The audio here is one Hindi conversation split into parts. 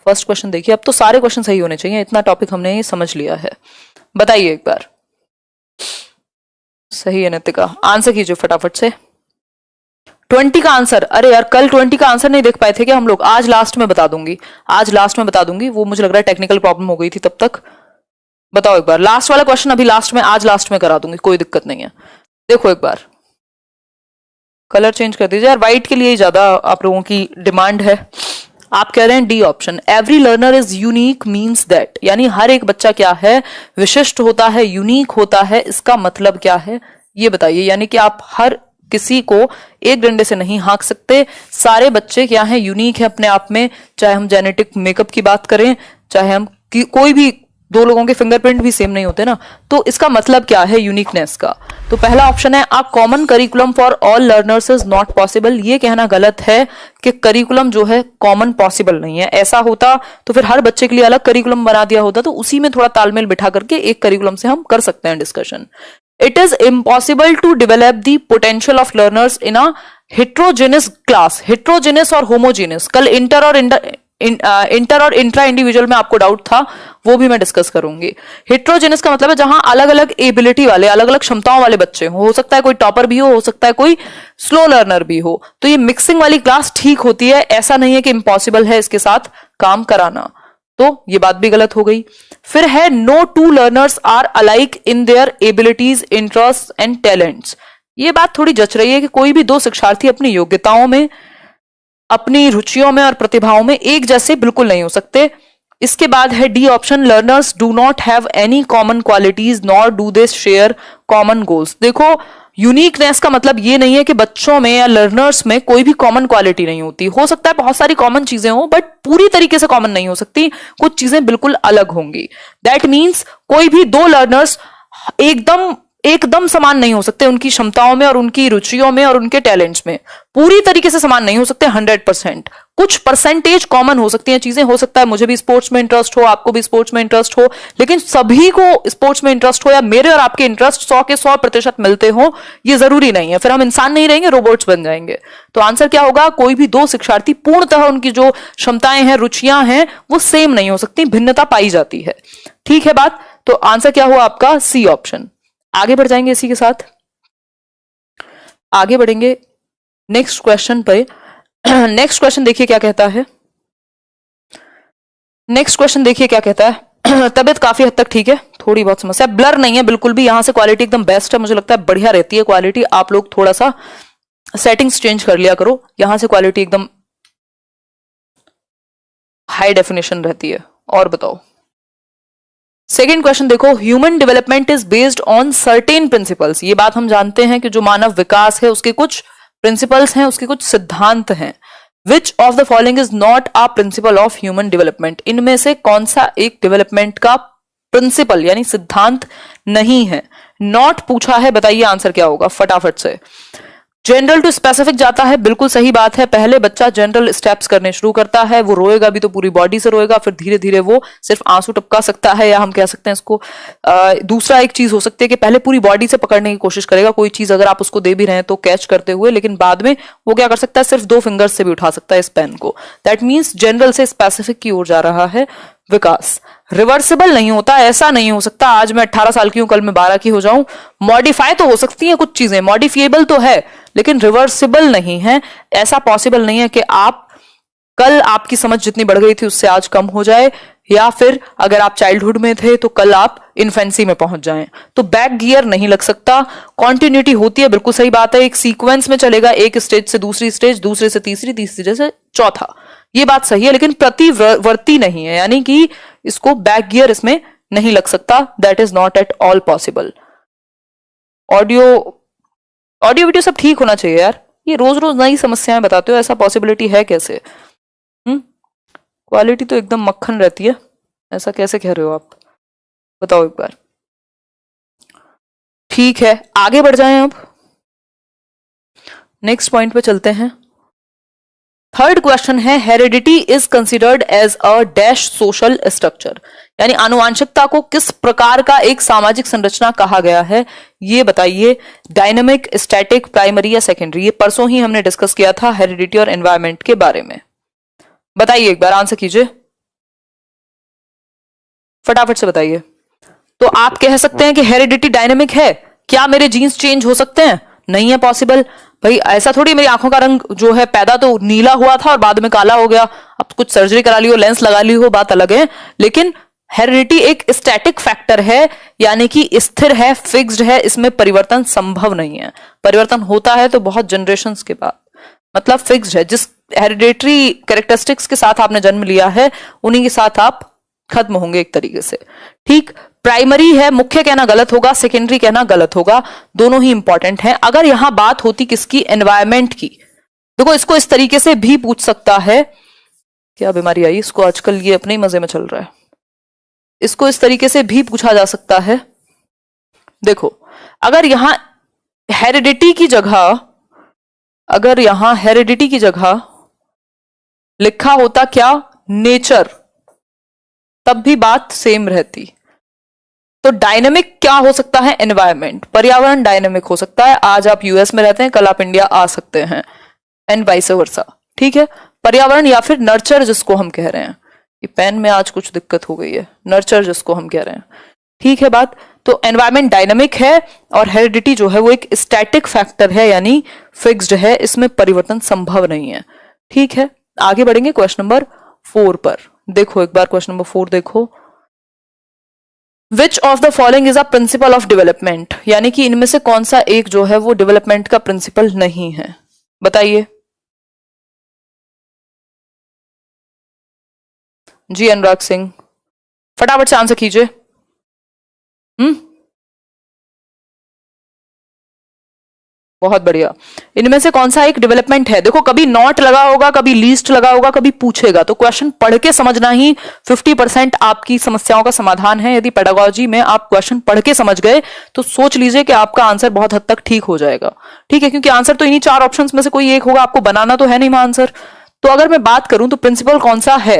फर्स्ट क्वेश्चन देखिए, अब तो सारे क्वेश्चन सही होने चाहिए, इतना टॉपिक हमने ये समझ लिया है। बताइए एक बार। सही है नितिका, आंसर कीजिए फटाफट से। 20 का आंसर, अरे यार कल 20 का आंसर नहीं देख पाए थे क्या हम लोग? आज लास्ट में बता दूंगी, आज लास्ट में बता दूंगी, वो मुझे लग रहा है टेक्निकल प्रॉब्लम हो गई थी तब तक। बताओ एक बार, लास्ट वाला क्वेश्चन अभी लास्ट में, आज लास्ट में करा दूंगी, कोई दिक्कत नहीं है। देखो एक बार, कलर चेंज कर दीजिए यार, व्हाइट के लिए ही ज्यादा आप लोगों की डिमांड है। आप कह रहे हैं D option, every learner is unique means that, यानी हर एक बच्चा क्या है, विशिष्ट होता है, यूनिक होता है, इसका मतलब क्या है ये बताइए। यानी कि आप हर किसी को एक डंडे से नहीं हाँक सकते, सारे बच्चे क्या हैं, यूनिक है अपने आप में, चाहे हम जेनेटिक मेकअप की बात करें, चाहे हम कोई भी, दो लोगों के फिंगरप्रिंट भी सेम नहीं होते ना, तो इसका मतलब क्या है यूनिकनेस का। तो पहला ऑप्शन है, a common curriculum for all learners is not possible. ये कहना गलत है कि करिकुलम जो है कॉमन पॉसिबल नहीं है। ऐसा होता तो फिर हर बच्चे के लिए अलग करिकुलम बना दिया होता, तो उसी में थोड़ा तालमेल बिठा करके एक करिकुलम से हम कर सकते हैं discussion. It is impossible to develop the potential of learners in a heterogeneous class. Heterogeneous और होमोजेनस, कल इंटर और इंट्रा इंडिविजुअल में आपको डाउट था, वो भी मैं डिस्कस करूंगी। हेट्रोजेनस का मतलब है जहां अलग अलग एबिलिटी वाले, अलग अलग क्षमताओं वाले बच्चे हो सकता है कोई टॉपर भी हो सकता है कोई स्लो लर्नर भी हो, तो ये मिक्सिंग वाली क्लास ठीक होती है। ऐसा नहीं है कि इम्पॉसिबल है इसके साथ काम कराना, तो ये बात भी गलत हो गई। फिर है, no two learners are alike in their abilities, interest and talents. ये बात थोड़ी जच रही है कि कोई भी दो शिक्षार्थी अपनी योग्यताओं में, अपनी रुचियों में और प्रतिभाओं में एक जैसे बिल्कुल नहीं हो सकते। इसके बाद है D option, learners do not have any common qualities nor do they share common goals. देखो, यूनिकनेस का मतलब ये नहीं है कि बच्चों में या लर्नर्स में कोई भी कॉमन क्वालिटी नहीं होती। हो सकता है बहुत सारी कॉमन चीजें हो, बट पूरी तरीके से कॉमन नहीं हो सकती, कुछ चीजें बिल्कुल अलग होंगी। दैट मीन्स कोई भी दो लर्नर्स एकदम समान नहीं हो सकते, उनकी क्षमताओं में और उनकी रुचियों में और उनके टैलेंट्स में पूरी तरीके से समान नहीं हो सकते 100%। कुछ परसेंटेज कॉमन हो सकती हैं चीजें। हो सकता है मुझे भी स्पोर्ट्स में इंटरेस्ट हो, आपको भी स्पोर्ट्स में इंटरेस्ट हो, लेकिन सभी को स्पोर्ट्स में इंटरेस्ट हो या मेरे और आपके इंटरेस्ट 100 के 100% मिलते हो, ये जरूरी नहीं है। फिर हम इंसान नहीं रहेंगे, रोबोट्स बन जाएंगे। तो आंसर क्या होगा, कोई भी दो शिक्षार्थी पूर्णतः उनकी जो क्षमताएं हैं, रुचियां हैं, वो सेम नहीं हो सकती, भिन्नता पाई जाती है। ठीक है बात? तो आंसर क्या हुआ आपका, सी ऑप्शन। आगे बढ़ जाएंगे इसी के साथ, आगे बढ़ेंगे नेक्स्ट क्वेश्चन पे। नेक्स्ट क्वेश्चन देखिए क्या कहता है, नेक्स्ट क्वेश्चन देखिए क्या कहता है। तबियत काफी हद तक ठीक है, थोड़ी बहुत समस्या, ब्लर नहीं है बिल्कुल भी, यहां से क्वालिटी एकदम बेस्ट है, मुझे लगता है बढ़िया रहती है क्वालिटी। आप लोग थोड़ा सा सेटिंग्स चेंज कर लिया करो, यहां से क्वालिटी एकदम हाई डेफिनेशन रहती है। और बताओ, सेकेंड क्वेश्चन देखो, human development is based on certain principles. ये बात हम जानते हैं कि जो मानव विकास है उसके कुछ प्रिंसिपल्स हैं, उसके कुछ सिद्धांत हैं। Which of the following is not a principle of human development. इनमें से कौन सा एक डेवलपमेंट का प्रिंसिपल यानी सिद्धांत नहीं है? नॉट पूछा है, बताइए आंसर क्या होगा फटाफट से। जनरल टू स्पेसिफिक जाता है, बिल्कुल सही बात है। पहले बच्चा जनरल स्टेप्स करने शुरू करता है, वो रोएगा भी तो पूरी बॉडी से रोएगा, फिर धीरे धीरे वो सिर्फ आंसू टपका सकता है, या हम कह सकते हैं इसको दूसरा एक चीज हो सकती है कि पहले पूरी बॉडी से पकड़ने की कोशिश करेगा कोई चीज, अगर आप उसको दे भी रहे हैं तो कैच करते हुए, लेकिन बाद में वो क्या कर सकता है, सिर्फ 2 फिंगर्स से भी उठा सकता है इस पेन को। दैट मीन्स जनरल से स्पेसिफिक की ओर जा रहा है विकास। रिवर्सिबल नहीं होता, ऐसा नहीं हो सकता आज मैं 18 साल की हूं कल मैं 12 की हो जाऊं। मॉडिफाई तो हो सकती है कुछ चीजें, मॉडिफिएबल तो है, लेकिन रिवर्सिबल नहीं है। ऐसा पॉसिबल नहीं है कि आप कल आपकी समझ जितनी बढ़ गई थी उससे आज कम हो जाए, या फिर अगर आप चाइल्डहुड में थे तो कल आप इन्फेंसी में पहुंच जाएं। तो बैक गियर नहीं लग सकता, कॉन्टिन्यूटी होती है, बिल्कुल सही बात है। एक सीक्वेंस में चलेगा, एक स्टेज से दूसरी स्टेज, दूसरे से तीसरी, तीसरे से चौथा, ये बात सही है, लेकिन प्रतिवर्ती नहीं है, यानी कि इसको बैक गियर इसमें नहीं लग सकता। That is not at all possible. Audio video सब ठीक होना चाहिए यार, ये रोज रोज नई समस्याएं बताते हो, ऐसा पॉसिबिलिटी है कैसे? क्वालिटी तो एकदम मक्खन रहती है, ऐसा कैसे कह रहे हो आप, बताओ एक बार। ठीक है, आगे बढ़ जाएं अब, नेक्स्ट पॉइंट पे चलते हैं। थर्ड क्वेश्चन है, heredity is considered as a dash social structure, यानी आनुवांशिकता को किस प्रकार का एक सामाजिक संरचना कहा गया है, ये बताइए। डायनेमिक, स्टैटिक, प्राइमरी या सेकेंडरी? ये परसों ही हमने डिस्कस किया था हेरिडिटी और एनवायरमेंट के बारे में। बताइए एक बार, आंसर कीजिए। फटाफट से बताइए। तो आप कह सकते हैं कि हेरिडिटी डायनेमिक है, क्या मेरे जीन्स चेंज हो सकते हैं? नहीं है पॉसिबल भाई, ऐसा थोड़ी मेरी आंखों का रंग जो है पैदा तो नीला हुआ था और बाद में काला हो गया, अब कुछ सर्जरी करा ली हो, लेंस लगा ली हो, बात अलग है। लेकिन हेरिडिटी एक स्टैटिक फैक्टर है, यानी कि स्थिर है, फिक्स्ड है, इसमें परिवर्तन संभव नहीं है। परिवर्तन होता है तो बहुत जनरेशंस के बाद, मतलब फिक्स्ड है। जिस हेरिडेटरी कैरेक्टरिस्टिक्स के साथ आपने जन्म लिया है उन्हीं के साथ आप खत्म होंगे एक तरीके से, ठीक। प्राइमरी है, मुख्य कहना गलत होगा, सेकेंडरी कहना गलत होगा, दोनों ही इंपॉर्टेंट हैं। अगर यहां बात होती किसकी, एनवायरमेंट की, देखो इसको इस तरीके से भी पूछ सकता है, क्या बीमारी आई इसको आजकल, ये अपने ही मजे में चल रहा है। इसको इस तरीके से भी पूछा जा सकता है, देखो अगर यहां हेरिडिटी की जगह, अगर यहां हेरिडिटी की जगह लिखा होता क्या, नेचर, तब भी बात सेम रहती। तो डायनेमिक क्या हो सकता है, एनवायरमेंट, पर्यावरण डायनेमिक हो सकता है। आज आप यूएस में रहते हैं, कल आप इंडिया आ सकते हैं, एंड वाइस वर्सा, ठीक है। पर्यावरण या फिर नर्चर जिसको हम कह रहे हैं, ये पेन में आज कुछ दिक्कत हो गई है, नर्चर जिसको हम कह रहे हैं, ठीक है बात। तो एनवायरमेंट डायनेमिक है और हेरिडिटी जो है वो एक स्टैटिक फैक्टर है, यानी फिक्स्ड है, इसमें परिवर्तन संभव नहीं है, ठीक है। आगे बढ़ेंगे क्वेश्चन नंबर 4 पर। देखो एक बार क्वेश्चन नंबर 4 देखो, which of the following is a principle of development, यानी कि इनमें से कौन सा एक जो है वो डेवलपमेंट का प्रिंसिपल नहीं है, बताइए जी। अनुराग सिंह फटाफट से आंसर कीजिए। बहुत बढ़िया। इनमें से कौन सा एक डेवलपमेंट है? देखो कभी नॉट लगा होगा, कभी लीस्ट लगा होगा, कभी पूछेगा, तो क्वेश्चन पढ़ के समझना ही 50% आपकी समस्याओं का समाधान है। यदि पेडागोजी में आप क्वेश्चन पढ़ के समझ गए तो सोच लीजिए कि आपका आंसर बहुत हद तक ठीक हो जाएगा, ठीक है, क्योंकि आंसर तो इन्हीं 4 ऑप्शंस में से कोई एक होगा, आपको बनाना तो है नहीं आंसर। तो अगर मैं बात करूं तो प्रिंसिपल कौन सा है,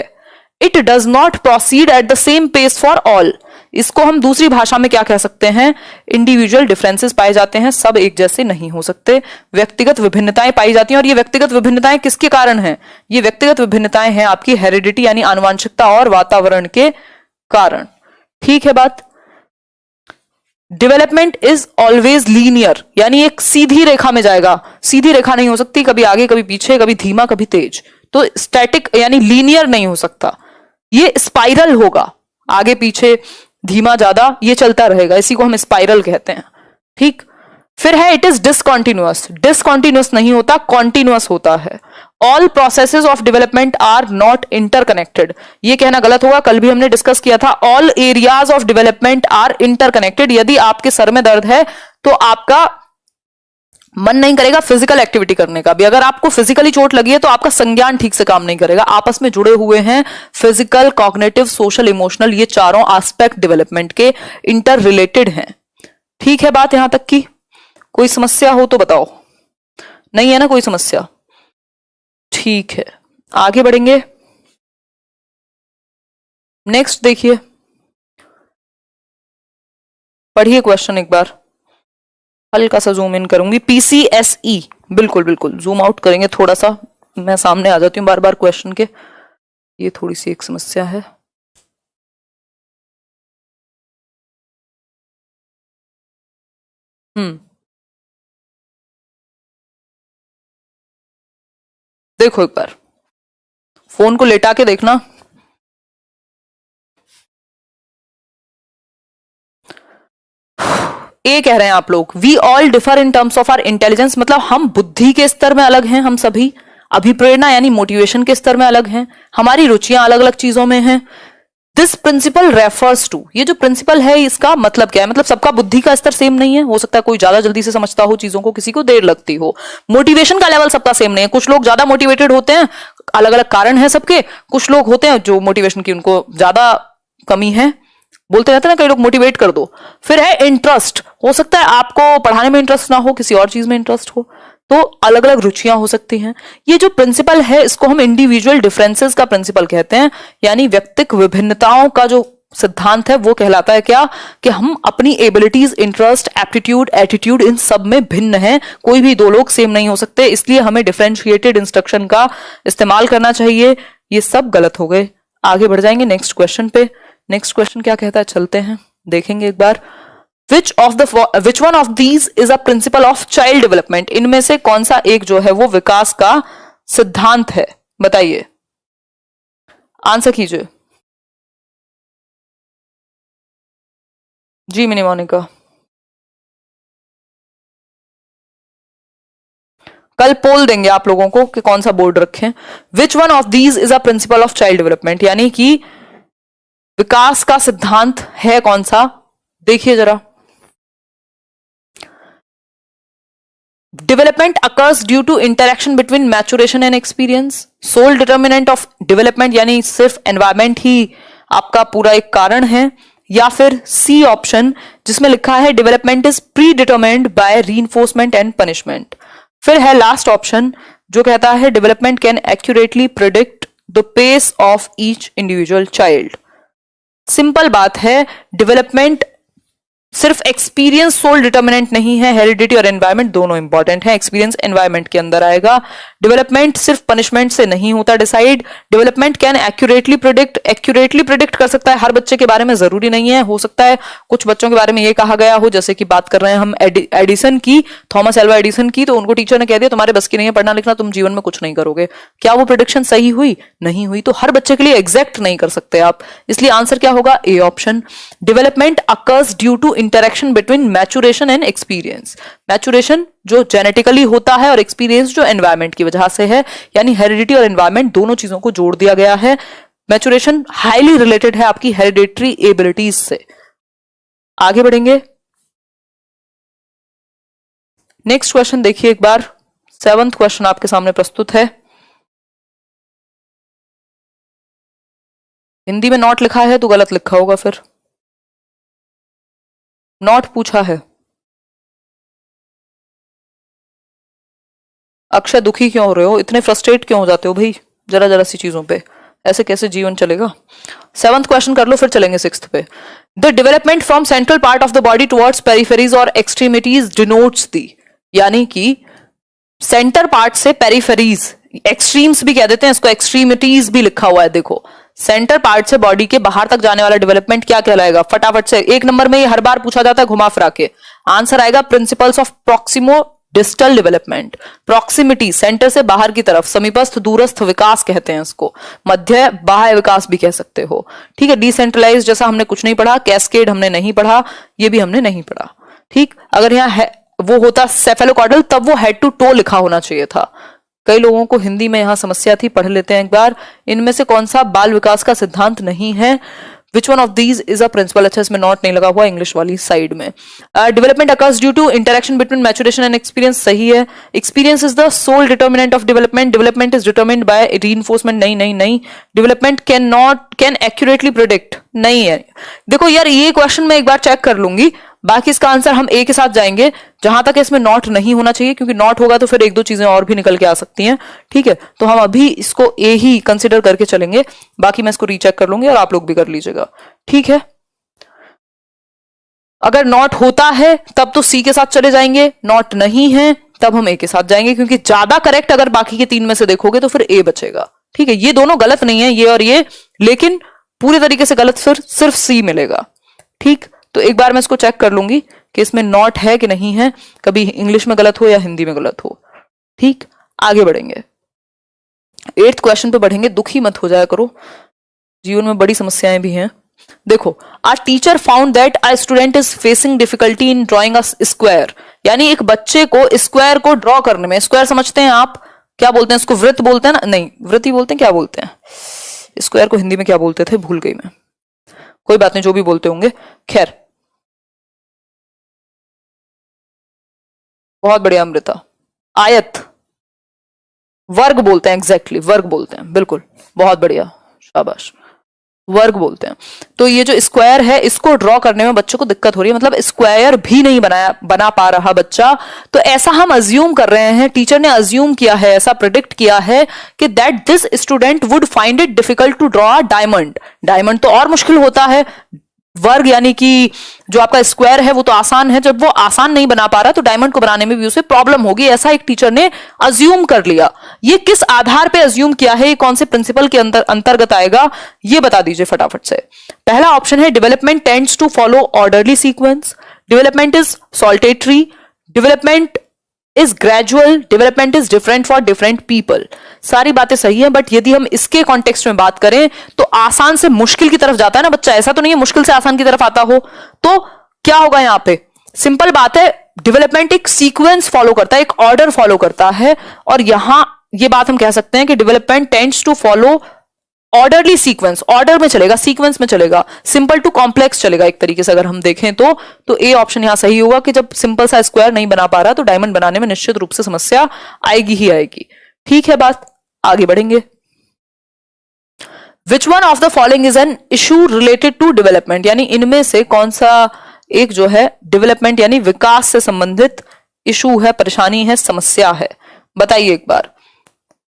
it does not proceed at the same pace for all. इसको हम दूसरी भाषा में क्या कह सकते हैं, इंडिविजुअल डिफरेंसेस पाए जाते हैं, सब एक जैसे नहीं हो सकते, व्यक्तिगत विभिन्नताएं पाई जाती हैं। और ये व्यक्तिगत विभिन्नताएं किसके कारण हैं, ये व्यक्तिगत विभिन्नताएं हैं आपकी हेरिडिटी यानी आनुवंशिकता और वातावरण के कारण, ठीक है बात। डेवलपमेंट इज ऑलवेज लीनियर, यानी एक सीधी रेखा में जाएगा, सीधी रेखा नहीं हो सकती, कभी आगे कभी पीछे, कभी धीमा कभी तेज। तो स्टैटिक यानी लीनियर नहीं हो सकता, ये स्पाइरल होगा, आगे पीछे धीमा ज्यादा ये चलता रहेगा, इसी को हम स्पाइरल कहते हैं, ठीक। फिर है इट इज डिसकॉन्टिन्यूअस, डिसकॉन्टिन्यूअस नहीं होता, कॉन्टिन्यूअस होता है। All processes of development are not interconnected, ये कहना गलत होगा, कल भी हमने डिस्कस किया था। All areas of development are interconnected, यदि आपके सर में दर्द है तो आपका मन नहीं करेगा फिजिकल एक्टिविटी करने का भी, अगर आपको फिजिकली चोट लगी है तो आपका संज्ञान ठीक से काम नहीं करेगा, आपस में जुड़े हुए हैं फिजिकल, कॉग्निटिव, सोशल, इमोशनल, ये चारों एस्पेक्ट डेवलपमेंट के इंटर रिलेटेड हैं, ठीक है बात यहां तक की। कोई समस्या हो तो बताओ, नहीं है ना कोई समस्या, ठीक है आगे बढ़ेंगे। नेक्स्ट देखिए, पढ़िए क्वेश्चन एक बार, हल्का सा जूम इन करूंगी, पीसीएसई, बिल्कुल बिल्कुल जूम आउट करेंगे थोड़ा सा, मैं सामने आ जाती हूँ बार बार क्वेश्चन के, ये थोड़ी सी एक समस्या है। देखो एक बार फोन को लेटा के देखना, ये कह रहे हैं आप लोग, we all differ in terms of our intelligence, मतलब हम बुद्धि के स्तर में अलग हैं, हम सभी अभिप्रेरणा यानी मोटिवेशन के स्तर में अलग हैं, हमारी रुचियां अलग अलग चीजों में हैं। दिस प्रिंसिपल रेफर्स टू, ये जो प्रिंसिपल है इसका मतलब क्या है, मतलब सबका बुद्धि का स्तर सेम नहीं है, हो सकता है कोई ज्यादा जल्दी से समझता हो चीजों को, किसी को देर लगती हो, मोटिवेशन का लेवल सबका सेम नहीं है, कुछ लोग ज्यादा मोटिवेटेड होते हैं, अलग अलग कारण है सबके, कुछ लोग होते हैं जो मोटिवेशन की उनको ज्यादा कमी है, बोलते रहते हैं ना कई लोग मोटिवेट कर दो। फिर है इंटरेस्ट, हो सकता है आपको पढ़ाने में इंटरेस्ट ना हो, किसी और चीज में इंटरेस्ट हो, तो अलग अलग रुचियां हो सकती हैं। ये जो प्रिंसिपल है इसको हम इंडिविजुअल डिफरेंसेस का प्रिंसिपल कहते हैं, यानी व्यक्तिक विभिन्नताओं का जो सिद्धांत है वो कहलाता है क्या, कि हम अपनी एबिलिटीज, इंटरेस्ट, एप्टीट्यूड, एटीट्यूड, इन सब में भिन्न हैं, कोई भी दो लोग सेम नहीं हो सकते, इसलिए हमें डिफरेंशिएटेड इंस्ट्रक्शन का इस्तेमाल करना चाहिए। ये सब गलत हो गए, आगे बढ़ जाएंगे नेक्स्ट क्वेश्चन पे। नेक्स्ट क्वेश्चन क्या कहता है, चलते हैं देखेंगे एक बार। Which one of these is a principle of child development, इनमें से कौन सा एक जो है वो विकास का सिद्धांत है, बताइए, आंसर कीजिए। जी मिनी मोनिका, कल पोल देंगे आप लोगों को कि कौन सा बोर्ड रखें। विच one of these is a principle of child development, यानी कि विकास का सिद्धांत है कौन सा, देखिए जरा। Development occurs due to interaction between maturation and experience. Sole determinant of development, यानी सिर्फ एनवायरमेंट ही आपका पूरा एक कारण है। या फिर सी ऑप्शन जिसमें लिखा है development is predetermined by reinforcement and punishment. फिर है लास्ट ऑप्शन जो कहता है development can accurately predict the pace of each individual child. Simple बात है, डेवलपमेंट सिर्फ एक्सपीरियंस सोल डिटर्मिनेंट नहीं है, हेरिडिटी और एनवायरमेंट दोनों इंपॉर्टेंट है। एक्सपीरियंस एनवायरमेंट के अंदर आएगा। डेवलपमेंट सिर्फ पनिशमेंट से नहीं होता decide. Development can accurately predict कर सकता है, हर बच्चे के बारे में जरूरी नहीं है, हो सकता है कुछ बच्चों के बारे में ये कहा गया हो, जैसे कि बात कर रहे हैं हम एडिसन की, थॉमस एल्वा एडिसन की, तो उनको टीचर ने कह दिया तुम्हारे बस की नहीं है पढ़ना लिखना, तुम जीवन में कुछ नहीं करोगे। क्या वो प्रिडिक्शन सही हुई? नहीं हुई। तो हर बच्चे के लिए एग्जैक्ट नहीं कर सकते आप, इसलिए आंसर क्या होगा, A option. Development occurs due to interaction between maturation and experience. Maturation जो जेनेटिकली होता है और एक्सपीरियंस जो एनवायरमेंट की वजह से है, यानी हेरिडिटी और एनवायरमेंट दोनों चीजों को जोड़ दिया गया है। मैचुरेशन हाईली रिलेटेड है आपकी हेरिडिटरी एबिलिटीज से। आगे बढ़ेंगे, नेक्स्ट क्वेश्चन देखिए एक बार। 7th क्वेश्चन आपके सामने प्रस्तुत है। हिंदी में नॉट लिखा है तो गलत लिखा होगा, फिर नॉट पूछा है। अक्षय दुखी क्यों हो रहे हो, इतने फ्रस्ट्रेट क्यों हो जाते हो भाई जरा जरा सी चीजों पे, ऐसे कैसे जीवन चलेगा। 7th क्वेश्चन कर लो, फिर चलेंगे 6th पे। The development from central part of the body towards peripheries और एक्सट्रीमिटीज डिनोट्स दी, यानी कि सेंटर पार्ट से पेरिफेरीज, एक्सट्रीम्स भी कह देते हैं इसको, एक्सट्रीमिटीज भी लिखा हुआ है, देखो सेंटर पार्ट से बॉडी के बाहर तक जाने वाला डेवलपमेंट क्या कहलाएगा, फटाफट से। 1 नंबर में ये हर बार पूछा जाता है घुमा फिरा के, आंसर आएगा principles of proximo distal development. Proximity, centre से बाहर की तरफ, समीपस्थ दूरस्थ विकास कहते हैं इसको, मध्य बाह्य विकास भी कह सकते हो, ठीक है। डिसेंट्रलाइज जैसा हमने कुछ नहीं पढ़ा, कैस्केड हमने नहीं पढ़ा, ये भी हमने नहीं पढ़ा, ठीक। अगर यहाँ वो होता सेफेलोकॉर्डल तब वो हेड टू टो लिखा होना चाहिए था। कई लोगों को हिंदी में यहां समस्या थी, पढ़ लेते हैं एक बार। इनमें से कौन सा बाल विकास का सिद्धांत नहीं है, which one of these is a principle. अच्छा, इसमें नॉट नहीं लगा हुआ इंग्लिश वाली साइड में। Development occurs due to interaction between maturation and experience, सही है। Experience is the sole determinant of development. Development is determined by reinforcement, नहीं। डेवलपमेंट कैन एक्यूरेटली प्रिडिक्ट, नहीं है। देखो यार, ये क्वेश्चन मैं एक बार चेक कर लूंगी, बाकी इसका आंसर हम ए के साथ जाएंगे, जहां तक इसमें नॉट नहीं होना चाहिए, क्योंकि नॉट होगा तो फिर 1-2 चीजें और भी निकल के आ सकती हैं, ठीक है। तो हम अभी इसको ए ही कंसिडर करके चलेंगे, बाकी मैं इसको रीचेक कर लूंगी और आप लोग भी कर लीजिएगा, ठीक है। अगर नॉट होता है तब तो सी के साथ चले जाएंगे, नॉट नहीं है तब हम ए के साथ जाएंगे, क्योंकि ज्यादा करेक्ट अगर बाकी के 3 में से देखोगे तो फिर ए बचेगा, ठीक है। ये दोनों गलत नहीं है, ये और ये, लेकिन पूरे तरीके से गलत फिर सिर्फ सी मिलेगा, ठीक। तो एक बार मैं इसको चेक कर लूंगी कि इसमें नॉट है कि नहीं है, कभी इंग्लिश में गलत हो या हिंदी में गलत हो, ठीक। आगे बढ़ेंगे, 8th क्वेश्चन पे बढ़ेंगे। दुखी मत हो जाया करो, जीवन में बड़ी समस्याएं भी हैं। देखो, a teacher found that a student is facing difficulty in drawing a square, यानी एक बच्चे को स्क्वायर को ड्रॉ करने में, स्क्वायर समझते हैं आप, क्या बोलते हैं इसको, वृत्त बोलते हैं ना, नहीं वृत्त ही बोलते हैं, क्या बोलते हैं स्क्वायर को हिंदी में, क्या बोलते थे भूल गई मैं, कोई बात नहीं, जो भी बोलते होंगे, खैर। बहुत बढ़िया अमृता, आयत, वर्ग बोलते हैं, एग्जैक्टली वर्ग बोलते हैं, बिल्कुल बहुत बढ़िया, शाबाश, वर्ग बोलते हैं। तो ये जो स्क्वायर है इसको ड्रॉ करने में बच्चों को दिक्कत हो रही है, मतलब स्क्वायर भी नहीं बना पा रहा बच्चा। तो ऐसा हम अज्यूम कर रहे हैं, टीचर ने अज्यूम किया है, ऐसा प्रेडिक्ट किया है कि that this student would find it difficult to draw a diamond. Diamond तो और मुश्किल होता है, वर्ग यानी कि जो आपका स्क्वायर है वो तो आसान है, जब वो आसान नहीं बना पा रहा तो डायमंड को बनाने में भी उसे प्रॉब्लम होगी, ऐसा एक टीचर ने अज्यूम कर लिया। ये किस आधार पे अज्यूम किया है, ये कौन से प्रिंसिपल के अंतर्गत आएगा, ये बता दीजिए फटाफट से। पहला ऑप्शन है development tends to follow orderly sequence, development is saltatory, development is gradual, development is different for different people. सारी बातें सही है, बट यदि हम इसके कॉन्टेक्स्ट में बात करें तो आसान से मुश्किल की तरफ जाता है ना बच्चा, ऐसा तो नहीं है मुश्किल से आसान की तरफ आता हो। तो क्या होगा यहां पे, सिंपल बात है, डेवलपमेंट एक सीक्वेंस फॉलो करता है, एक ऑर्डर फॉलो करता है, और यहां ये बात हम कह सकते हैं कि development tends to follow orderly sequence, order में चलेगा, सीक्वेंस में चलेगा, सिंपल टू कॉम्प्लेक्स चलेगा एक तरीके से अगर हम देखें तो ए ऑप्शन यहां सही होगा कि जब सिंपल सा स्क्वायर नहीं बना पा रहा तो डायमंड बनाने में निश्चित रूप से समस्या आएगी ही आएगी। ठीक है बात, आगे बढ़ेंगे। Which one of the following is an issue related to development, यानी इनमें से कौन सा एक जो है डेवलपमेंट यानी विकास से संबंधित इशू है, परेशानी है, समस्या है, बताइए एक बार।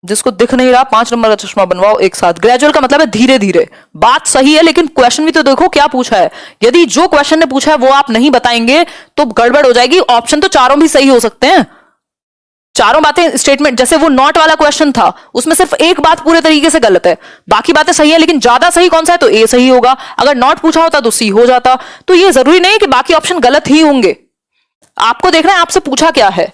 जिसको दिख नहीं रहा 5 नंबर का चश्मा बनवाओ एक साथ। ग्रेजुअल का मतलब है धीरे धीरे, बात सही है लेकिन क्वेश्चन भी तो देखो क्या पूछा है। यदि जो क्वेश्चन ने पूछा है वो आप नहीं बताएंगे तो गड़बड़ हो जाएगी। ऑप्शन तो चारों भी सही हो सकते हैं, चारों बातें स्टेटमेंट, जैसे वो नॉट वाला क्वेश्चन था उसमें सिर्फ एक बात पूरे तरीके से गलत है, बाकी बातें सही है, लेकिन ज्यादा सही कौन सा है तो ए सही होगा। अगर नॉट पूछा होता तो सी हो जाता। तो ये जरूरी नहीं कि बाकी ऑप्शन गलत ही होंगे, आपको देखना है आपसे पूछा क्या है।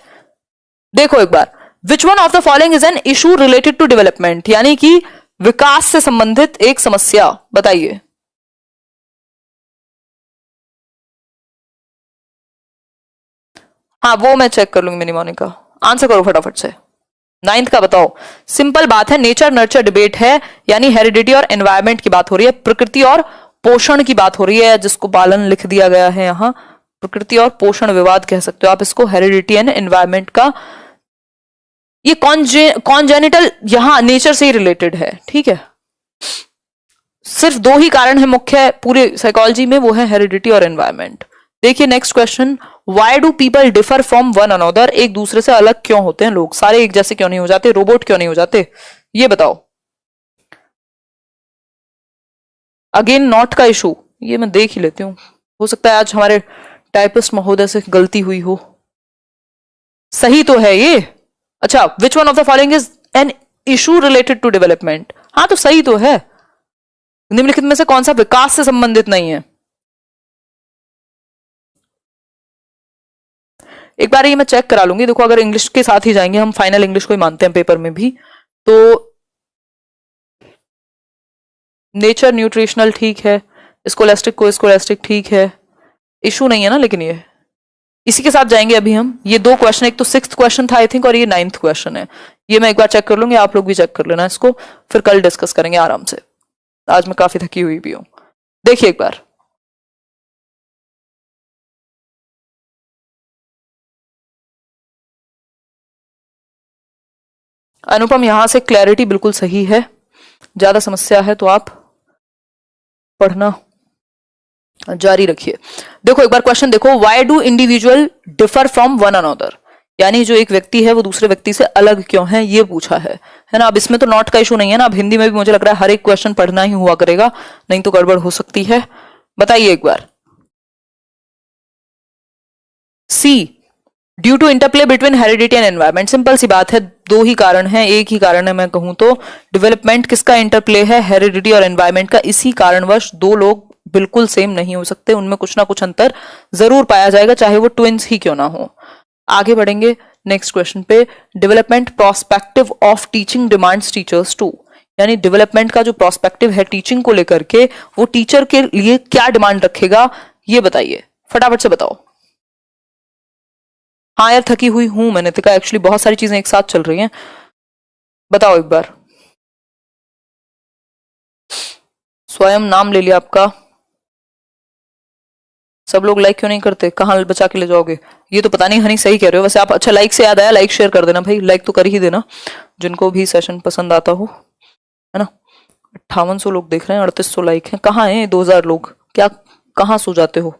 देखो एक बार, which one of the following is an issue related to development, यानी कि विकास से संबंधित एक समस्या, बताइए। हाँ वो मैं चेक कर लूंगी मेरी मोनिका, आंसर करो फटाफट से। 9th का बताओ। सिंपल बात है, नेचर नर्चर डिबेट है, यानी हेरिडिटी और एनवायरमेंट की बात हो रही है, प्रकृति और पोषण की बात हो रही है, जिसको पालन लिख दिया गया है यहां, प्रकृति और पोषण विवाद कह सकते हो आप इसको, हेरिडिटी एंड एनवायरमेंट का। ये कॉन्जेनिटल यहां नेचर से ही रिलेटेड है, ठीक है। सिर्फ 2 ही कारण है मुख्य पूरे साइकोलॉजी में, वो है हेरिडिटी और एनवायरमेंट। देखिए next question, why do people differ from one another, एक दूसरे से अलग क्यों होते हैं लोग, सारे एक जैसे क्यों नहीं हो जाते, रोबोट क्यों नहीं हो जाते, ये बताओ। अगेन नॉट का इशू, ये मैं देख ही लेती हूँ, हो सकता है आज हमारे टाइपिस्ट महोदय से गलती हुई हो। सही तो है ये। अच्छा, which one of the following is an issue related to development, हाँ तो सही तो है। निम्नलिखित में से कौन सा विकास से संबंधित नहीं है। एक बार ये मैं चेक करा लूंगी, देखो अगर इंग्लिश के साथ ही जाएंगे, हम फाइनल इंग्लिश को ही मानते हैं पेपर में भी, तो नेचर न्यूट्रिशनल ठीक है, स्कोलास्टिक को स्कोलास्टिक ठीक है, इशू नहीं है ना, लेकिन ये इसी के साथ जाएंगे अभी हम। ये 2 क्वेश्चन, एक तो 6th क्वेश्चन था आई थिंक, और ये 9th क्वेश्चन है। ये मैं एक बार चेक कर लूंगी, आप लोग भी चेक कर लेना इसको, फिर कल डिस्कस करेंगे आराम से। आज मैं काफी थकी हुई भी हूं। देखिए एक बार, अनुपम यहां से क्लैरिटी बिल्कुल सही है, ज्यादा समस्या है तो आप पढ़ना जारी रखिए। देखो एक बार क्वेश्चन देखो, why do individual differ from one another, यानी जो एक व्यक्ति है वो दूसरे व्यक्ति से अलग क्यों है, ये पूछा है ना। अब इसमें तो नॉट का इशू नहीं है ना, अब हिंदी में भी मुझे लग रहा है हर एक क्वेश्चन पढ़ना ही हुआ करेगा, नहीं तो गड़बड़ हो सकती है। बताइए एक बार। C, due to interplay between heredity and environment, simple सी बात है, 2 ही कारण है, एक ही कारण है मैं कहूं तो। डेवलपमेंट किसका इंटरप्ले है, हेरिडिटी और एनवायरमेंट का। इसी कारणवश 2 लोग बिल्कुल सेम नहीं हो सकते, उनमें कुछ ना कुछ अंतर जरूर पाया जाएगा, चाहे वो ट्विंस ही क्यों ना हो। आगे बढ़ेंगे नेक्स्ट क्वेश्चन पे, development prospective of teaching demands teachers to, यानी डेवलपमेंट का जो प्रोस्पेक्टिव है टीचिंग को लेकर के, वो टीचर के लिए क्या डिमांड रखेगा, ये बताइए फटाफट से बताओ। हाँ यार थकी हुई हूं मैंने देखा, एक्चुअली बहुत सारी चीजें एक साथ चल रही हैं, बताओ एक बार। स्वयं नाम ले लिया आपका, सब लोग लाइक क्यों नहीं करते, कहाँ बचा के ले जाओगे, ये तो पता नहीं। हनी सही कह रहे हो वैसे आप। अच्छा लाइक से याद आया, लाइक शेयर कर देना भाई, लाइक तो कर ही देना जिनको भी सेशन पसंद आता हो, है ना। 5800 लोग देख रहे हैं, 3800 लाइक हैं, कहाँ है 2000 लोग, क्या कहाँ सो जाते हो।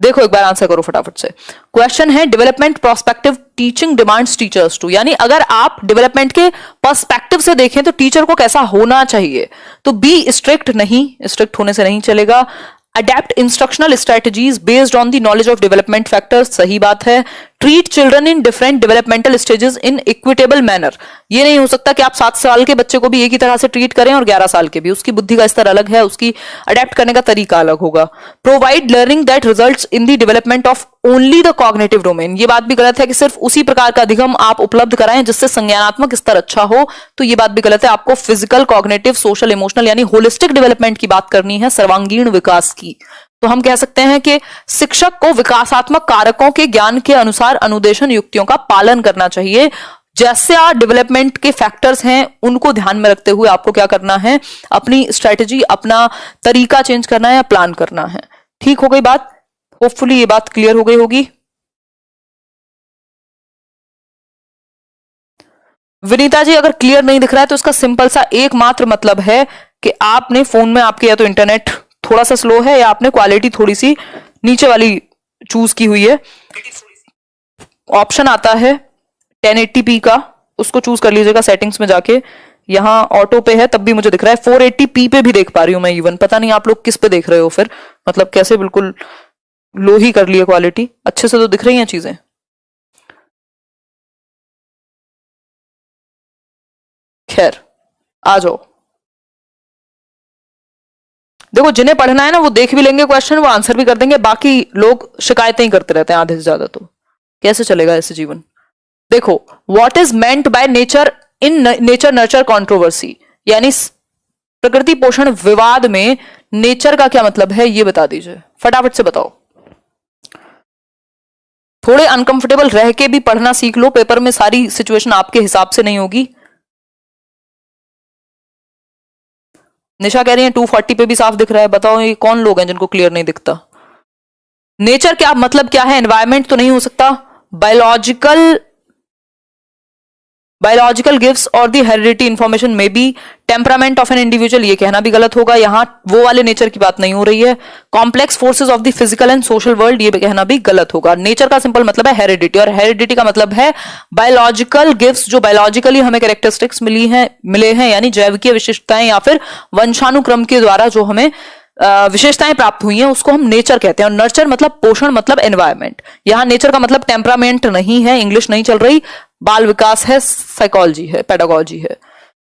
देखो एक बार आंसर करो फटाफट से। क्वेश्चन है development prospective teaching demands teachers to, यानी अगर आप डेवलपमेंट के पर्सपेक्टिव से देखें तो टीचर को कैसा होना चाहिए, तो बी स्ट्रिक्ट नहीं, स्ट्रिक्ट होने से नहीं चलेगा। Adapt instructional strategies based on the knowledge of development factors, सही बात है। Treat children in different developmental stages in equitable manner, ये नहीं हो सकता कि आप 7 साल के बच्चे को भी एक ही तरह से ट्रीट करें और 11 साल के भी, उसकी बुद्धि का स्तर अलग है, उसकी अडेप्ट करने का तरीका अलग होगा। Provide learning that results in the development of only the cognitive domain, ये बात भी गलत है कि सिर्फ उसी प्रकार का अधिगम आप उपलब्ध कराएं जिससे संज्ञानात्मक स्तर अच्छा हो, तो ये बात भी गलत है। आपको फिजिकल, कॉग्निटिव, सोशल, इमोशनल यानी होलिस्टिक डेवलपमेंट की बात करनी है, सर्वांगीण विकास की। तो हम कह सकते हैं कि शिक्षक को विकासात्मक कारकों के ज्ञान के अनुसार अनुदेशन युक्तियों का पालन करना चाहिए। जैसे आप डेवलपमेंट के फैक्टर्स हैं उनको ध्यान में रखते हुए आपको क्या करना है, अपनी स्ट्रेटजी, अपना तरीका चेंज करना है या प्लान करना है। ठीक हो गई बात? होपफुली ये बात क्लियर हो गई होगी। विनीता जी, अगर क्लियर नहीं दिख रहा है तो इसका सिंपल सा एकमात्र मतलब है कि आपने फोन में, आपके या तो इंटरनेट थोड़ा सा स्लो है या आपने क्वालिटी थोड़ी सी नीचे वाली चूज की हुई है। ऑप्शन आता है 1080p का, उसको चूज कर लीजिएगा सेटिंग्स में जाके। यहां ऑटो पे है तब भी मुझे दिख रहा है, 480p पे भी देख पा रही हूं मैं इवन। पता नहीं आप लोग किस पे देख रहे हो फिर, मतलब कैसे बिल्कुल लो ही कर लिए क्वालिटी, अच्छे से तो दिख रही हैं चीजें। खैर आ जाओ, देखो जिन्हें पढ़ना है ना वो देख भी लेंगे क्वेश्चन, वो आंसर भी कर देंगे, बाकी लोग शिकायतें ही करते रहते हैं आधे से ज्यादा। तो कैसे चलेगा ऐसे जीवन? देखो, what is meant by nature in nature nurture controversy, यानी प्रकृति पोषण विवाद में नेचर का क्या मतलब है, ये बता दीजिए, फटाफट से बताओ। थोड़े अनकंफर्टेबल रह के भी पढ़ना सीख लो, पेपर में सारी सिचुएशन आपके हिसाब से नहीं होगी। निशा कह रही है 240 पे भी साफ दिख रहा है। बताओ ये कौन लोग हैं जिनको क्लियर नहीं दिखता? नेचर क्या मतलब क्या है? एनवायरमेंट तो नहीं हो सकता। बायोलॉजिकल गिव्स और the heredity information may be temperament of an individual, ये कहना भी गलत होगा, यहां वो वाले नेचर की बात नहीं हो रही है। Complex forces of the physical and social world, ये कहना भी गलत होगा। नेचर का सिंपल मतलब है हेरिडिटी, और हेरिडिटी का मतलब है बायोलॉजिकल गिव्स, जो बायोलॉजिकली हमें कैरेक्टरिस्टिक्स मिले हैं, यानी जैविकीय विशिष्टताएं या फिर वंशानुक्रम के द्वारा जो हमें विशेषताएं प्राप्त हुई हैं, उसको हम नेचर कहते हैं। और नर्चर मतलब पोषण, मतलब एनवायरमेंट। यहां नेचर का मतलब टेम्परामेंट नहीं है, इंग्लिश नहीं चल रही, बाल विकास है, साइकोलॉजी है, पेडागोजी है।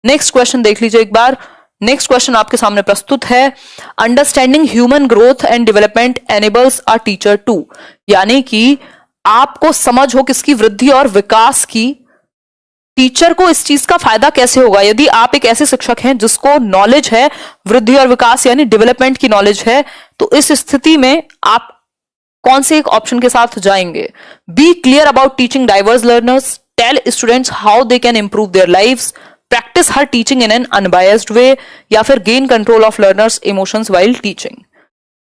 नेक्स्ट क्वेश्चन देख लीजिए एक बार। नेक्स्ट क्वेश्चन आपके सामने प्रस्तुत है, understanding human growth and development enables a teacher to, यानी कि आपको समझ हो किसकी, वृद्धि और विकास की। टीचर को इस चीज का फायदा कैसे होगा? यदि आप एक ऐसे शिक्षक हैं जिसको नॉलेज है वृद्धि और विकास यानी डेवलपमेंट की नॉलेज है, तो इस स्थिति में आप कौन से एक ऑप्शन के साथ जाएंगे? Be clear about teaching diverse learners, tell students how they can improve their lives, practice her teaching in an unbiased way, या फिर gain control of learners emotions while teaching.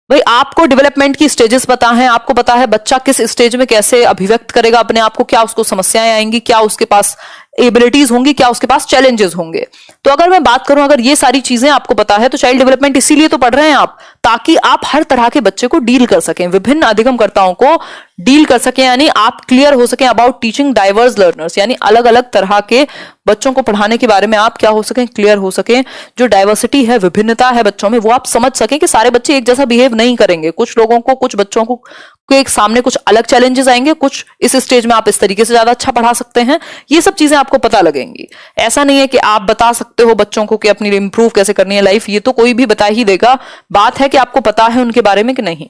भाई आपको डेवलपमेंट की स्टेजेस पता है, आपको पता है बच्चा किस स्टेज में कैसे अभिव्यक्त करेगा अपने आप को, क्या उसको समस्याएं आएंगी, क्या उसके पास एबिलिटीज होंगी, क्या उसके पास चैलेंजेस होंगे। तो अगर मैं बात करूं, अगर ये सारी चीजें आपको पता है, तो चाइल्ड डेवलपमेंट इसीलिए तो पढ़ रहे हैं आप, ताकि आप हर तरह के बच्चे को डील कर सकें, विभिन्न अधिगमकर्ताओं को डील कर सकें, यानी आप क्लियर हो सकें अबाउट टीचिंग डाइवर्स लर्नर्स, यानी अलग अलग तरह के बच्चों को पढ़ाने के बारे में आप क्या हो सकें, क्लियर हो सकें। जो डाइवर्सिटी है, विभिन्नता है बच्चों में, वो आप समझ सकें कि सारे बच्चे एक जैसा बिहेव नहीं करेंगे। कुछ लोगों को, कुछ बच्चों को के सामने कुछ अलग चैलेंजेस आएंगे, कुछ इस स्टेज में आप इस तरीके से ज्यादा अच्छा पढ़ा सकते हैं, ये सब चीजें आपको पता लगेंगी। ऐसा नहीं है कि आप बता सकते हो बच्चों को कि अपनी इंप्रूव कैसे करनी है लाइफ, ये तो कोई भी बता ही देगा। बात है कि आपको पता है उनके बारे में कि नहीं।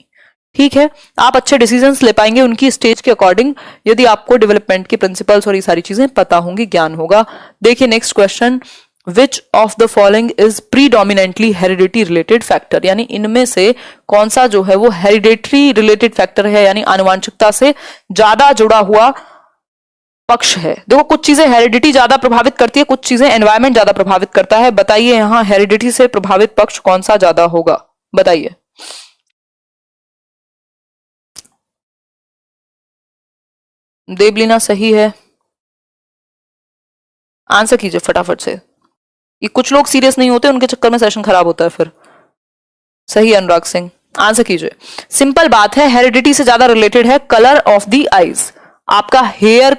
ठीक है, आप अच्छे डिसीजंस ले पाएंगे उनकी स्टेज के अकॉर्डिंग, यदि आपको डेवलपमेंट के प्रिंसिपल्स और ये सारी चीजें पता होंगी, ज्ञान होगा। देखिए next question, which of the following is predominantly heredity related factor, यानी इनमें से कौन सा जो है वो हेरिडिटरी रिलेटेड फैक्टर है, यानी आनुवांशिकता से ज्यादा जुड़ा हुआ पक्ष है। देखो कुछ चीजें हेरिडिटी ज्यादा प्रभावित करती है, कुछ चीजें एनवायरमेंट ज्यादा प्रभावित करता है। बताइए यहां हेरिडिटी से प्रभावित पक्ष कौन सा ज्यादा होगा, बताइए। देवलीना सही है, आंसर कीजिए फटाफट से। ये कुछ लोग सीरियस नहीं होते, उनके चक्कर में सेशन खराब होता है फिर। सही अनुराग सिंह, आंसर कीजिए। सिंपल बात है, हेरिडिटी से ज्यादा रिलेटेड है कलर ऑफ द आईज। आपका हेयर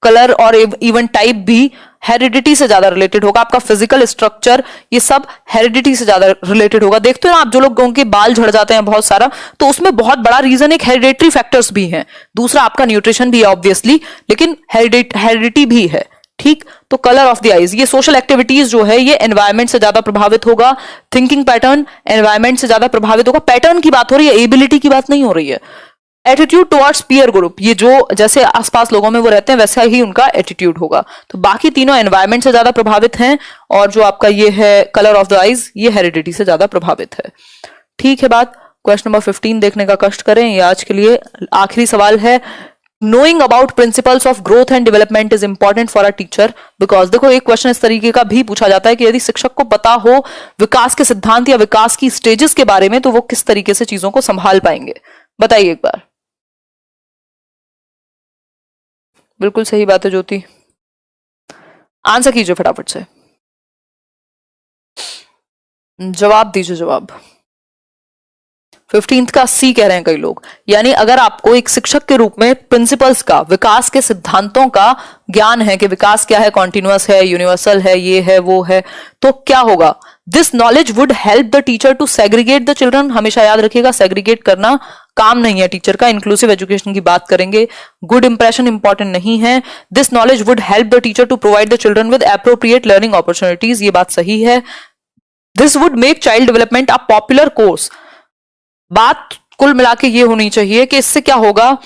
कलर और इवन टाइप भी हेरिडिटी से ज्यादा रिलेटेड होगा। आपका फिजिकल स्ट्रक्चर ये सब हेरिडिटी से ज्यादा रिलेटेड होगा। देखते हो ना आप, जो लोगों के बाल झड़ जाते हैं बहुत सारा, तो उसमें बहुत बड़ा रीजन एक हेरिडेटरी फैक्टर्स भी हैं, दूसरा आपका न्यूट्रिशन भी है ऑब्वियसली, लेकिन हेरिडिटी भी है। ठीक, तो कलर ऑफ द आईज, ये सोशल एक्टिविटीज जो है ये एनवायरमेंट से ज्यादा प्रभावित होगा। थिंकिंग पैटर्न एनवायरमेंट से ज्यादा प्रभावित होगा। पैटर्न की बात हो रही है, एबिलिटी की बात नहीं हो रही है। एटीट्यूड टुवर्ड्स पीयर ग्रुप, ये जो जैसे आसपास लोगों में वो रहते हैं वैसा ही उनका एटीट्यूड होगा। तो बाकी तीनों एनवायरमेंट से ज्यादा प्रभावित हैं, और जो आपका ये है कलर ऑफ द आईज, ये हेरिडिटी से ज्यादा प्रभावित है। ठीक है बात। क्वेश्चन नंबर 15 देखने का कष्ट करें, ये आज के लिए आखिरी सवाल है। Knowing about principles of growth and development is important for a teacher because, देखो एक क्वेश्चन इस तरीके का भी पूछा जाता है कि यदि शिक्षक को पता हो विकास के सिद्धांत या विकास की स्टेजेस के बारे में, तो वो किस तरीके से चीजों को संभाल पाएंगे। बताइए एक बार। बिल्कुल सही बात है ज्योति, आंसर कीजिए फटाफट से, जवाब दीजिए जवाब। 15th का सी कह रहे हैं कई लोग। यानी अगर आपको एक शिक्षक के रूप में प्रिंसिपल्स का, विकास के सिद्धांतों का ज्ञान है कि विकास क्या है, कॉन्टिन्यूअस है, यूनिवर्सल है, ये है वो है, तो क्या होगा, this knowledge would help the teacher to segregate the children. हमेशा याद रखिएगा, सेग्रीगेट करना काम नहीं है टीचर का। इंक्लूसिव एजुकेशन की बात करेंगे, गुड इंप्रेशन इंपॉर्टेंट नहीं है। This knowledge would help the teacher to provide the children with appropriate learning opportunities, ये बात सही है। This would make child development a popular course. बात कुल मिला के ये होनी चाहिए कि इससे क्या होगा,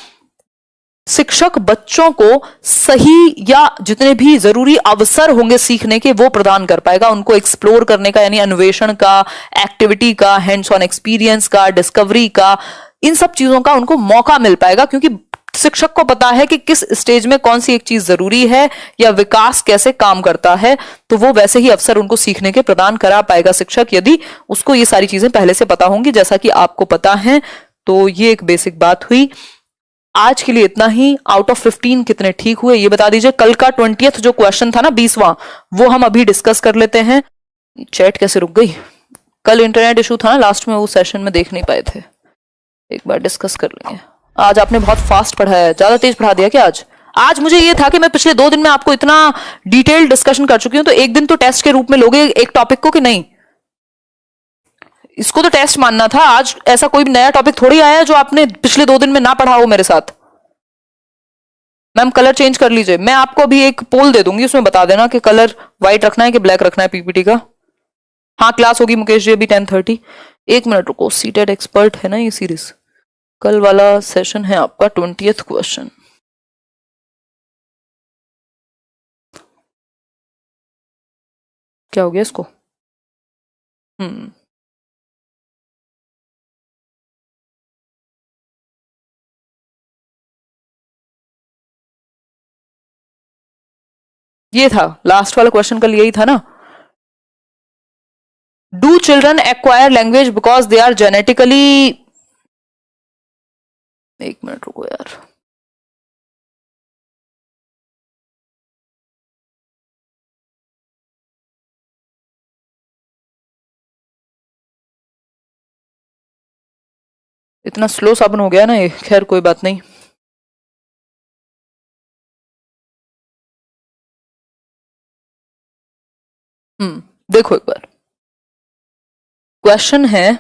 शिक्षक बच्चों को सही या जितने भी जरूरी अवसर होंगे सीखने के वो प्रदान कर पाएगा, उनको एक्सप्लोर करने का, यानी अन्वेषण का, एक्टिविटी का, हैंड्स ऑन एक्सपीरियंस का, डिस्कवरी का, इन सब चीजों का उनको मौका मिल पाएगा, क्योंकि शिक्षक को पता है कि किस स्टेज में कौन सी एक चीज जरूरी है या विकास कैसे काम करता है, तो वो वैसे ही अवसर उनको सीखने के प्रदान करा पाएगा शिक्षक, यदि उसको ये सारी चीजें पहले से पता होंगी, जैसा कि आपको पता है। तो ये एक बेसिक बात हुई। आज के लिए इतना ही। आउट ऑफ 15 कितने ठीक हुए ये बता दीजिए। कल का 20th जो क्वेश्चन था ना, 20वां, वो हम अभी डिस्कस कर लेते हैं। चैट कैसे रुक गई, कल इंटरनेट इशू था ना लास्ट में, वो सेशन में देख नहीं पाए थे, एक बार डिस्कस कर लेंगे। आज आपने बहुत फास्ट पढ़ाया है, ज्यादा तेज पढ़ा दिया क्या आज? आज मुझे ये था कि मैं पिछले 2 दिन में आपको इतना डिटेल डिस्कशन कर चुकी हूं, तो एक दिन तो टेस्ट के रूप में लोगे एक टॉपिक को कि नहीं? इसको तो टेस्ट मानना था। आज ऐसा कोई नया टॉपिक थोड़ी आया जो आपने पिछले 2 दिन में ना पढ़ा हो मेरे साथ। मैम कलर चेंज कर लीजिए, मैं आपको अभी एक पोल दे दूंगी, उसमें बता देना कि कलर व्हाइट रखना है कि ब्लैक रखना है पीपीटी का। हाँ क्लास होगी मुकेश जी अभी 10:30। 1 मिनट रुको, सीटेड एक्सपर्ट है ना ये सीरीज, कल वाला सेशन है आपका 20th क्वेश्चन। क्या हो गया इसको? ये था लास्ट वाला क्वेश्चन, कल यही था ना। Do children acquire language because they are genetically, 1 minute रुको यार, इतना स्लो साबन हो गया ना ये, खैर कोई बात नहीं। देखो एक बार क्वेश्चन है,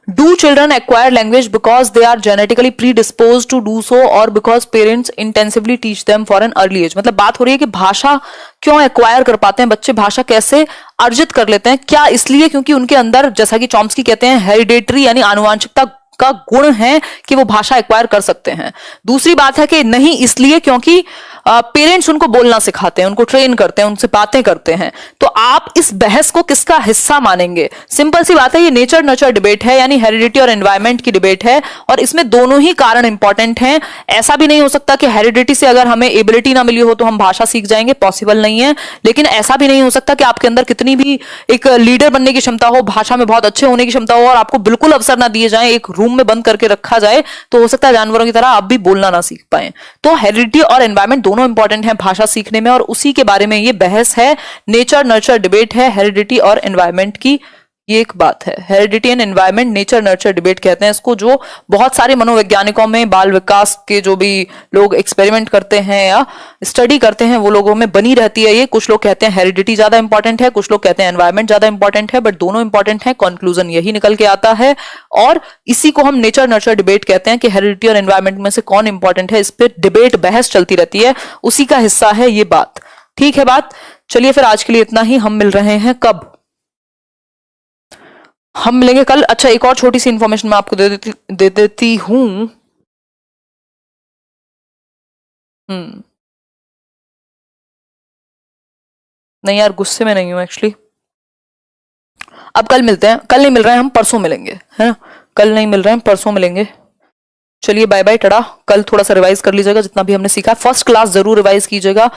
do children acquire language because they are genetically predisposed to do so or because parents intensively teach them for an early age। मतलब बात हो रही है कि भाषा क्यों एक्वायर कर पाते हैं बच्चे, भाषा कैसे अर्जित कर लेते हैं, क्या इसलिए क्योंकि उनके अंदर, जैसा कि चॉम्स्की कहते हैं, हेरिडेटरी यानी आनुवांशिकता का गुण है कि वो भाषा एक्वायर कर सकते हैं। दूसरी बात है कि नहीं इसलिए क्योंकि पेरेंट्स उनको बोलना सिखाते हैं, उनको ट्रेन करते हैं, उनसे बातें करते हैं। तो आप इस बहस को किसका हिस्सा मानेंगे? सिंपल सी बात है, ये नेचर नर्चर डिबेट है, यानी हेरिडिटी और एनवायरमेंट की डिबेट है, और इसमें दोनों ही कारण इंपॉर्टेंट हैं। ऐसा भी नहीं हो सकता कि हेरिडिटी से अगर हमें एबिलिटी ना मिली हो तो हम भाषा सीख जाएंगे, पॉसिबल नहीं है। लेकिन ऐसा भी नहीं हो सकता कि आपके अंदर कितनी भी एक लीडर बनने की क्षमता हो, भाषा में बहुत अच्छे होने की क्षमता हो, और आपको बिल्कुल अवसर ना दिए जाए, एक रूम में बंद करके रखा जाए, तो हो सकता है जानवरों की तरह आप भी बोलना ना सीख पाए। तो हेरिडिटी और एनवायरमेंट दोनों इंपॉर्टेंट है भाषा सीखने में, और उसी के बारे में ये बहस है, नेचर नर्चर डिबेट है हेरिडिटी और एनवायरमेंट की। ये एक बात है। Heredity and environment nature nurture debate कहते हैं इसको, जो बहुत सारे मनोवैज्ञानिकों में बाल विकास के जो भी लोग एक्सपेरिमेंट करते हैं या स्टडी करते हैं वो लोगों में बनी रहती है ये। कुछ लोग कहते हैं हेरिडिटी ज्यादा इंपॉर्टेंट है, कुछ लोग कहते हैं एनवायरमेंट ज्यादा इंपॉर्टेंट है, बट दोनों इंपॉर्टेंट है, कंक्लूजन यही निकल के आता है। और इसी को हम नेचर नर्चर डिबेट कहते हैं कि हेरिडिटी और एनवायरमेंट में से कौन इंपॉर्टेंट है, इस पर डिबेट बहस चलती रहती है, उसी का हिस्सा है ये बात। ठीक है बात। चलिए फिर आज के लिए इतना ही। हम मिल रहे हैं कब? हम मिलेंगे कल। अच्छा, एक और छोटी सी इंफॉर्मेशन मैं आपको दे देती हूं। नहीं यार, गुस्से में नहीं हूं एक्चुअली। अब कल मिलते हैं। कल नहीं मिल रहे हैं हम, परसों मिलेंगे, है ना? कल नहीं मिल रहे हैं, परसों मिलेंगे। चलिए बाय बाय, टड़ा। कल थोड़ा सा रिवाइज कर लीजिएगा जितना भी हमने सीखा। फर्स्ट क्लास जरूर रिवाइज कीजिएगा।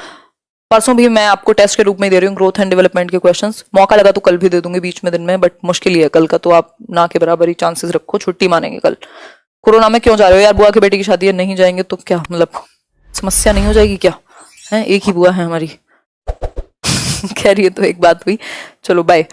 परसों भी मैं आपको टेस्ट के रूप में दे रही हूँ ग्रोथ एंड डेवलपमेंट के क्वेश्चंस। मौका लगा तो कल भी दे दूंगी बीच में दिन में, बट मुश्किल ही है कल का, तो आप ना के बराबर ही चांसेस रखो। छुट्टी मानेंगे कल। कोरोना में क्यों जा रहे हो यार? बुआ की बेटी की शादी है, नहीं जाएंगे तो क्या मतलब समस्या नहीं हो जाएगी क्या? है, एक ही बुआ है हमारी। खैर ये तो एक बात हुई। चलो बाय।